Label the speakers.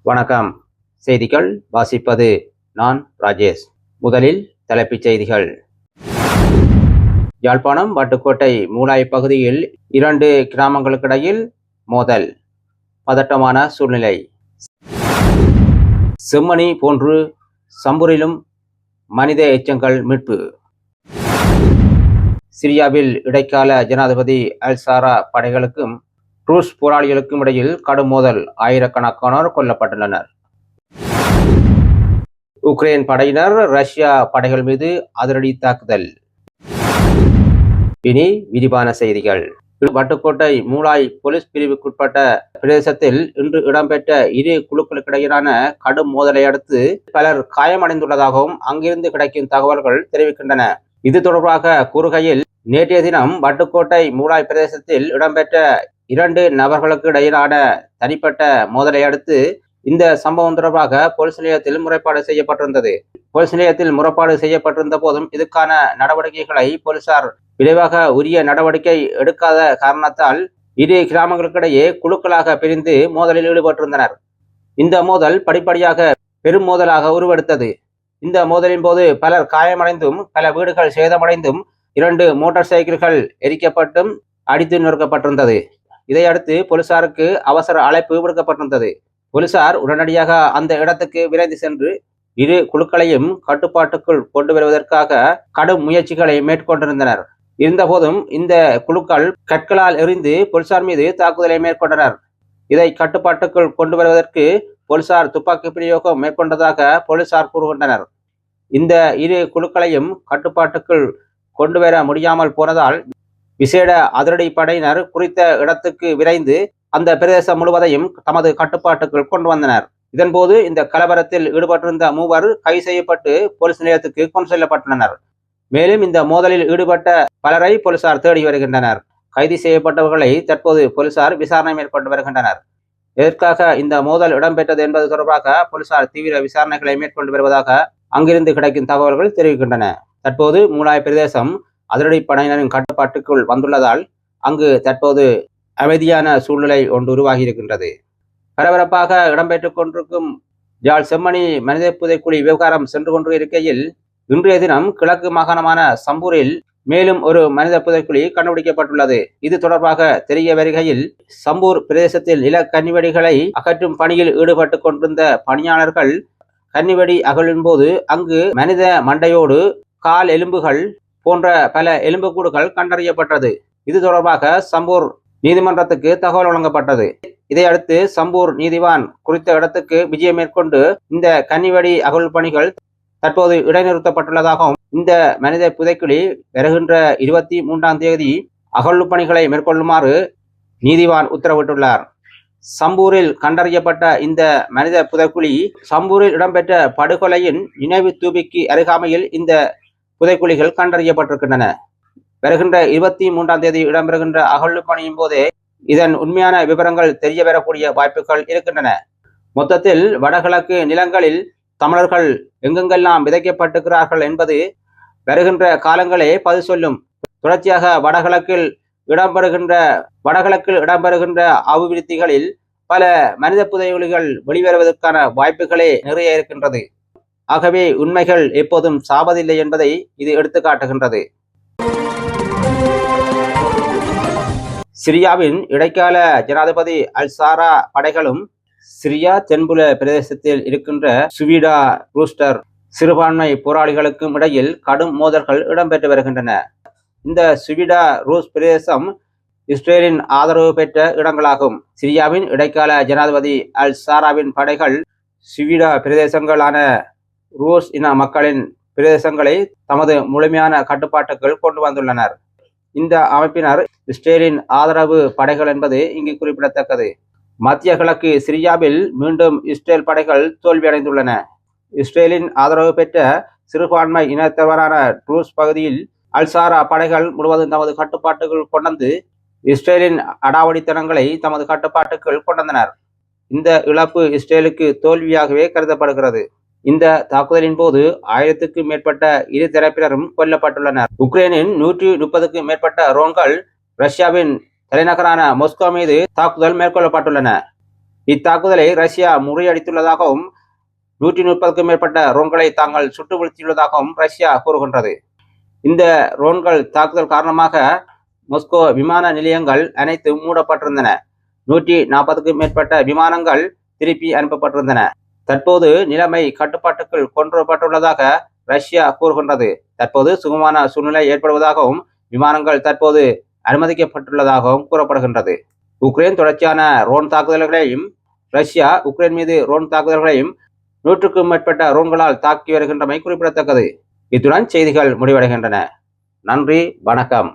Speaker 1: வணக்கம். செய்திகள் வாசிப்பது நான் ராஜேஷ். முதலில் தலைப்புச் செய்திகள். யாழ்ப்பாணம் வட்டுக்கோட்டை மூலாய் பகுதியில் 2 கிராமங்களுக்கிடையில் மோதல், பதட்டமான சூழ்நிலை. செம்மணி போன்று சம்பூரிலும் மனித எச்சங்கள் மீட்பு. சிரியாவில் இடைக்கால ஜனாதிபதி அல்-சாரா படைகளுக்கும் ரூஸ் போராளிகளுக்கும் இடையில் கடும் மோதல், ஆயிரக்கணக்கானோர் கொல்லப்பட்டுள்ளனர். உக்ரைன் படையினர் ரஷ்யா படைகள் மீது அதிரடி தாக்குதல். இனி விரிவான செய்திகள். வட்டுக்கோட்டை மூலாய் போலீஸ் பிரிவுக்குட்பட்ட பிரதேசத்தில் இன்று இடம்பெற்ற 2 குழுக்களுக்கிடையிலான கடும் மோதலை அடுத்து பலர் காயமடைந்துள்ளதாகவும் அங்கிருந்து கிடைக்கும் தகவல்கள் தெரிவிக்கின்றன. இது தொடர்பாக கூறுகையில், நேற்றைய தினம் வட்டுக்கோட்டை மூலாய் பிரதேசத்தில் இடம்பெற்ற 2 நபர்களுக்கு இடையிலான தனிப்பட்ட மோதலை அடுத்து இந்த சம்பவம் தொடர்பாக போலீஸ் நிலையத்தில் முறைப்பாடு செய்யப்பட்டிருந்தது. போலீஸ் நிலையத்தில் முறைப்பாடு செய்யப்பட்டிருந்த போதும் இதுக்கான நடவடிக்கைகளை போலீசார் விரைவாக உரிய நடவடிக்கை எடுக்காத காரணத்தால் 2 கிராமங்களுக்கிடையே குழுக்களாக பிரிந்து மோதலில் ஈடுபட்டிருந்தனர். இந்த மோதல் படிப்படியாக பெரும் மோதலாக உருவெடுத்தது. இந்த மோதலின் போது பலர் காயமடைந்தும் பல வீடுகள் சேதமடைந்தும் 2 மோட்டார் சைக்கிள்கள் எரிக்கப்பட்டும் அடித்து நொறுக்கப்பட்டிருந்தது. இதையடுத்து போலீசாருக்கு அவசர அழைப்பு விடுக்கப்பட்டிருந்தது. போலீசார் உடனடியாக அந்த இடத்துக்கு விரைந்து சென்று 2 குழுக்களையும் கட்டுப்பாட்டுக்குள் கொண்டு வருவதற்காக கடும் முயற்சிகளை மேற்கொண்டிருந்தனர். இருந்தபோதும் இந்த குழுக்கள் கற்களால் எறிந்து போலீசார் மீது தாக்குதலை மேற்கொண்டனர். இதை கட்டுப்பாட்டுக்குள் கொண்டு வருவதற்கு போலீசார் துப்பாக்கி பிரயோகம் மேற்கொண்டதாக போலீசார் கூறுகின்றனர். இந்த 2 குழுக்களையும் கட்டுப்பாட்டுக்குள் கொண்டு வர முடியாமல் போனதால் விசேட அதிரடி படையினர் குறித்த இடத்துக்கு விரைந்து அந்த பிரதேசம் முழுவதையும் தமது கட்டுப்பாட்டுக்குள் கொண்டு வந்தனர். இதன்போது இந்த கலவரத்தில் ஈடுபட்டிருந்த 3 கைது செய்யப்பட்டு போலீஸ் நிலையத்துக்கு கொண்டு செல்லப்பட்டுள்ளனர். மேலும் இந்த மோதலில் ஈடுபட்ட பலரை போலீசார் தேடி வருகின்றனர். கைது செய்யப்பட்டவர்களை தற்போது போலீசார் விசாரணை மேற்கொண்டு வருகின்றனர். எதற்காக இந்த மோதல் இடம்பெற்றது என்பது தொடர்பாக போலீசார் தீவிர விசாரணைகளை மேற்கொண்டு வருவதாக அங்கிருந்து கிடைக்கும் தகவல்கள் தெரிவிக்கின்றன. தற்போது மூலாய் பிரதேசம் அதிரடி படையினரின் கட்டுப்பாட்டுக்குள் வந்துள்ளதால் அங்கு தற்போது அமைதியான சூழ்நிலை ஒன்று உருவாகி இருக்கின்றது. பரபரப்பாக இடம்பெற்றுக் கொண்டிருக்கும் யாழ் செம்மணி மனித புதைக்குழி விவகாரம் சென்று கொண்டு இருக்கையில், இன்றைய தினம் கிழக்கு மாகாணமான சம்பூரில் மேலும் ஒரு மனித புதைக்குழி கண்டுபிடிக்கப்பட்டுள்ளது. இது தொடர்பாக தெரிய வருகையில், சம்பூர் பிரதேசத்தில் நில கன்னிவெடிகளை அகற்றும் பணியில் ஈடுபட்டு கொண்டிருந்த பணியாளர்கள் கன்னிவெடி அகழின் போது அங்கு மனித மண்டையோடு கால் எலும்புகள் போன்ற பல எலும்புக்கூடுகள் கண்டறியப்பட்டது. இது தொடர்பாக சம்பூர் நீதிமன்றத்துக்கு தகவல் வழங்கப்பட்டது. இதையடுத்து சம்பூர் நீதிவான் குறித்த இடத்துக்கு விஜயம் மேற்கொண்டு இந்த கன்னிவெடி அகழ் பணிகள் தற்போது இடைநிறுத்தப்பட்டுள்ளதாகவும், இந்த மனித புதைக்குழி வருகின்ற 23ஆம் தேதி அகழ்வு பணிகளை மேற்கொள்ளுமாறு நீதிவான் உத்தரவிட்டுள்ளார். சம்பூரில் கண்டறியப்பட்ட இந்த மனித புதைக்குழி சம்பூரில் இடம்பெற்ற படுகொலையின் நினைவு தூபிக்கு அருகாமையில் இந்த புதைக்குழிகள் கண்டறியப்பட்டிருக்கின்றன. வருகின்ற 23ஆம் தேதி இடம்பெறுகின்ற அகழ்வு பணியின் போதே இதன் உண்மையான விவரங்கள் தெரிய வரக்கூடிய வாய்ப்புகள் இருக்கின்றன. மொத்தத்தில் வடகிழக்கு நிலங்களில் தமிழர்கள் எங்கெங்கெல்லாம் விதைக்கப்பட்டிருக்கிறார்கள் என்பது வருகின்ற காலங்களே பதில் சொல்லும். தொடர்ச்சியாக வடகிழக்கில் இடம்பெறுகின்ற அபிவிருத்திகளில் பல மனித புதைகுழிகள் வெளிவருவதற்கான வாய்ப்புகளே நிறைய இருக்கின்றது. ஆகவே உண்மைகள் எப்போதும் சாவதில்லை என்பதை இது எடுத்துக்காட்டுகின்றது. சிரியாவின் இடைக்கால ஜனாதிபதி அல்-சாரா படைகளும் சிரியா தென்புல பிரதேசத்தில் இருக்கின்ற சுவீடா ரூஸ்டர் சிறுபான்மை போராளிகளுக்கும் இடையில் கடும் மோதல்கள் இடம்பெற்று வருகின்றன. இந்த சுவீடா ரூஸ் பிரதேசம் இஸ்ரேலின் ஆதரவு பெற்ற இடங்களாகும். சிரியாவின் இடைக்கால ஜனாதிபதி அல்-சாராவின் படைகள் சுவீடா பிரதேசங்களான ரூஸ் இன மக்களின் பிரதேசங்களை தமது முழுமையான கட்டுப்பாட்டுக்குள் கொண்டு வந்துள்ளனர். இந்த அமைப்பினர் இஸ்ரேலின் ஆதரவு படைகள் என்பது இங்கு குறிப்பிடத்தக்கது. மத்திய கிழக்கு சிரியாவில் மீண்டும் இஸ்ரேல் படைகள் தோல்வியடைந்துள்ளன. இஸ்ரேலின் ஆதரவு பெற்ற சிறுபான்மை இனத்தவரான ரூஸ் பகுதியில் அல்-சாரா படைகள் முழுவதும் தமது கட்டுப்பாட்டுக்குள் கொண்டு இஸ்ரேலின் அடாவடித்தனங்களை தமது கட்டுப்பாட்டுக்குள் கொண்டனர். இந்த இழப்பு இஸ்ரேலுக்கு தோல்வியாகவே கருதப்படுகிறது. இந்த தாக்குதலின் போது 1000க்கும் மேற்பட்ட இரு தரப்பினரும் கொல்லப்பட்டுள்ளனர். உக்ரைனின் 130க்கும் மேற்பட்ட ட்ரோன்கள் ரஷ்யாவின் தலைநகரான மாஸ்கோ மீது தாக்குதல் மேற்கொள்ளப்பட்டுள்ளன. இத்தாக்குதலை ரஷ்யா முறியடித்துள்ளதாகவும் 130க்கும் மேற்பட்ட ரோன்களை தாங்கள் சுட்டு வீழ்த்தியுள்ளதாகவும் ரஷ்யா கூறுகின்றது. இந்த ரோன்கள் தாக்குதல் காரணமாக மாஸ்கோ விமான நிலையங்கள் அனைத்தும் மூடப்பட்டிருந்தன. 140க்கும் மேற்பட்ட விமானங்கள் திருப்பி அனுப்பப்பட்டிருந்தன. தற்போது நிலைமை கட்டுப்பாட்டுக்குள் கொண்டு வரப்பட்டுள்ளதாக ரஷ்யா கூறுகின்றது. தற்போது சுகமான சூழ்நிலை ஏற்படுவதாகவும் விமானங்கள் தற்போது அனுமதிக்கப்பட்டுள்ளதாகவும் கூறப்படுகின்றது. உக்ரைன் தொடர்ச்சியான ரோன் தாக்குதல்களையும் ரஷ்யா உக்ரைன் மீது ரோன் தாக்குதல்களையும் 100க்கும் மேற்பட்ட ரோன்களால் தாக்கி வருகின்றமை குறிப்பிடத்தக்கது. இத்துடன் செய்திகள் முடிவடைகின்றன. நன்றி, வணக்கம்.